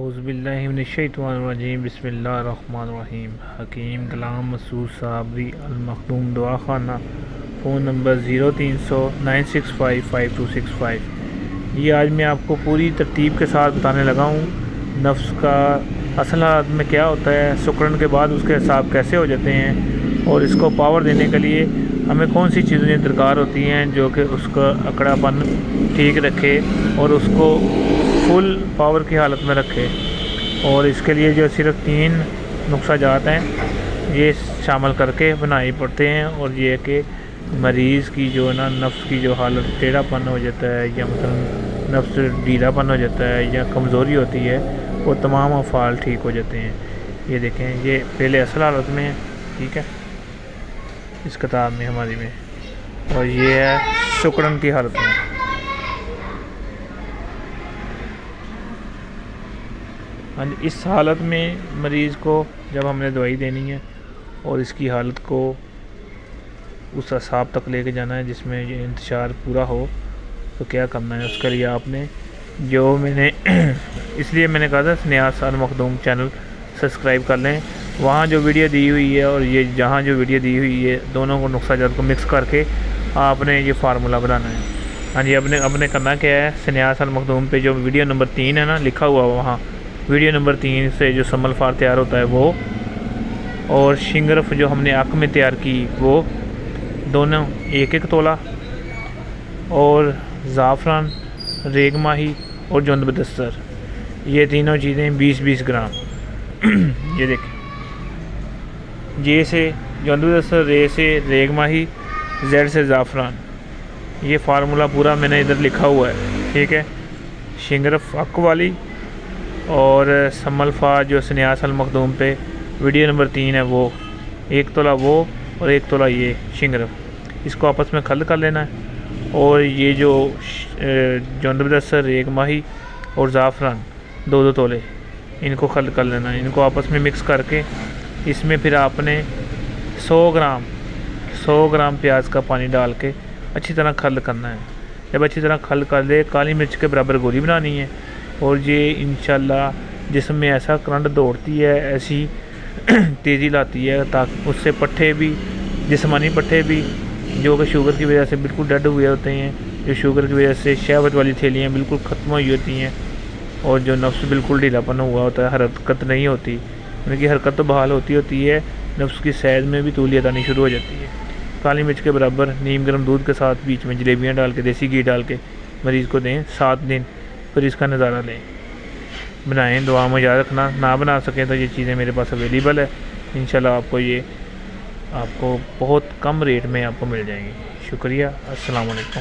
اعوذ باللہ من الشیطان الرجیم بسم اللہ الرحمن الرحیم۔ حکیم کلام مسعود صابری المخدوم دعا خانہ، فون نمبر 0300965525۔ یہ آج میں آپ کو پوری ترتیب کے ساتھ بتانے لگا ہوں نفس کا اصل حالت میں کیا ہوتا ہے، سکڑن کے بعد اس کے حساب کیسے ہو جاتے ہیں، اور اس کو پاور دینے کے لیے ہمیں کون سی چیزیں درکار ہوتی ہیں جو کہ اس کا اکڑا پن ٹھیک رکھے اور اس کو فل پاور کی حالت میں رکھے۔ اور اس کے لیے جو صرف 3 نقصہ جات ہیں یہ شامل کر کے بنائی پڑتے ہیں، اور یہ کہ مریض کی جو نا نفس کی جو حالت ٹیڑھا پن ہو جاتا ہے، یا مثلا نفس ڈھیلا پن ہو جاتا ہے، یا کمزوری ہوتی ہے، وہ تمام افعال ٹھیک ہو جاتے ہیں۔ یہ دیکھیں، یہ پہلے اصل حالت میں ہے، ٹھیک ہے، اس کتاب میں ہماری میں، اور یہ ہے سکڑن کی حالت میں۔ اس حالت میں مریض کو جب ہم نے دوائی دینی ہے اور اس کی حالت کو اس اعصاب تک لے کے جانا ہے جس میں یہ انتشار پورا ہو، تو کیا کرنا ہے؟ اس کے لیے آپ نے جو میں نے اس لیے میں نے کہا تھا نیاز المخدوم چینل سبسکرائب کر لیں، وہاں جو ویڈیو دی ہوئی ہے اور یہ جہاں جو ویڈیو دی ہوئی ہے، دونوں کو نقصہ جات کو مکس کر کے آپ نے یہ فارمولہ بنانا ہے۔ ہاں جی، اب نے کرنا کیا ہے، نیاز المخدوم پہ جو ویڈیو نمبر 3 ہے نا لکھا ہوا، وہاں ویڈیو نمبر 3 سے جو سمل فار تیار ہوتا ہے وہ، اور شنگرف جو ہم نے آنکھ میں تیار کی وہ دونوں 1 تولہ، اور زعفران، ریگ ماہی اور جوند بدستر، یہ تینوں چیزیں 20-20 گرام۔ یہ دیکھیں، جے سے جوند بدستر، رے سے ریگ ماہی، زیڈ سے زعفران، یہ فارمولہ پورا میں نے ادھر لکھا ہوا ہے، ٹھیک ہے۔ شنگرف اک والی اور سمل فار جو نیاز المخدوم پہ ویڈیو نمبر 3 ہے وہ 1 تولہ وہ، اور 1 تولہ یہ شنگرف، اس کو آپس میں خلط کر لینا ہے۔ اور یہ جو جوند بدستر، ریگ ماہی اور زعفران 2 تولے، ان کو خلط کر لینا ہے، ان کو آپس میں مکس کر کے اس میں پھر آپ نے 100 گرام پیاز کا پانی ڈال کے اچھی طرح خلط کرنا ہے۔ جب اچھی طرح خلط کر لے، کالی مرچ کے برابر گولی بنانی ہے، اور یہ انشاءاللہ جسم میں ایسا کرنٹ دوڑتی ہے، ایسی تیزی لاتی ہے تاکہ اس سے پٹھے بھی، جسمانی پٹھے بھی جو کہ شوگر کی وجہ سے بالکل ڈیڈ ہوئے ہوتے ہیں، جو شوگر کی وجہ سے شہوت والی تھیلیاں بالکل ختم ہوئی ہوتی ہیں، اور جو نفس بالکل ڈھیلا پن ہوا ہوتا ہے، حرکت نہیں ہوتی، ان کی حرکت تو بحال ہوتی ہے، نفس کی صحت میں بھی طولیت آنی شروع ہو جاتی ہے۔ کالی مرچ کے برابر نیم گرم دودھ کے ساتھ بیچ میں جلیبیاں ڈال کے دیسی گھی ڈال کے مریض کو دیں 7 دن، پھر اس کا نظارہ لیں، بنائیں۔ دعا میں یاد رکھنا، نہ بنا سکیں تو یہ چیزیں میرے پاس اویلیبل ہے، انشاءاللہ آپ کو بہت کم ریٹ میں آپ کو مل جائیں گی۔ شکریہ، السلام علیکم۔